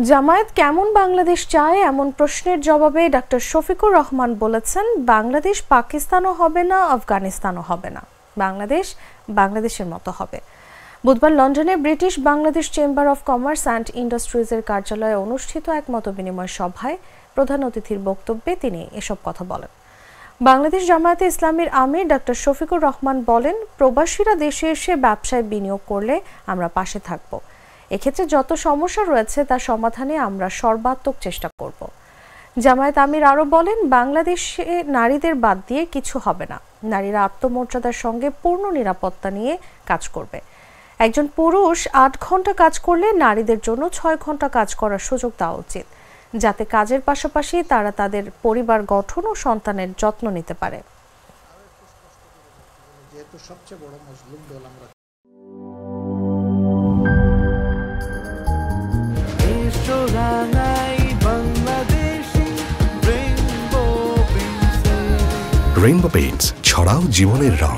জামায়াত কেমন বাংলাদেশ চায় এমন প্রশ্নের জবাবে ডক্টর শফিকুর রহমান বলেছেন, বাংলাদেশ পাকিস্তানও হবে না, আফগানিস্তানও হবে না, বাংলাদেশ বাংলাদেশের মতো হবে। বুধবার লন্ডনে British Bangladesh chamber of commerce and ইন্ডাস্ট্রিজের কার্যালয়ে অনুষ্ঠিত এক মতবিনিময় সভায় প্রধান অতিথির বক্তব্যে তিনি এসব কথা বলেন। বাংলাদেশ জামায়াতে ইসলামীর আমির ডক্টর শফিকুর রহমান বলেন, প্রবাসীরা দেশে এসে ব্যবসায় বিনিয়োগ করলে আমরা পাশে থাকব। এক্ষেত্রে যত সমস্যা রয়েছে তা সমাধানে আমরা সর্বাত্মক চেষ্টা করব। জামায়াত আমির আরও বলেন, বাংলাদেশে নারীদের বাদ দিয়ে কিছু হবে না। নারীরা আত্মমর্যাদার সঙ্গে পূর্ণ নিরাপত্তা নিয়ে কাজ করবে। একজন পুরুষ 8 ঘন্টা কাজ করলে নারীদের জন্য 6 ঘন্টা কাজ করার সুযোগ দেওয়া উচিত, যাতে কাজের পাশাপাশি তারা তাদের পরিবার গঠন ও সন্তানের যত্ন নিতে পারে। রেইনবো পেইন্টস, ছড়াও জীবনের রং।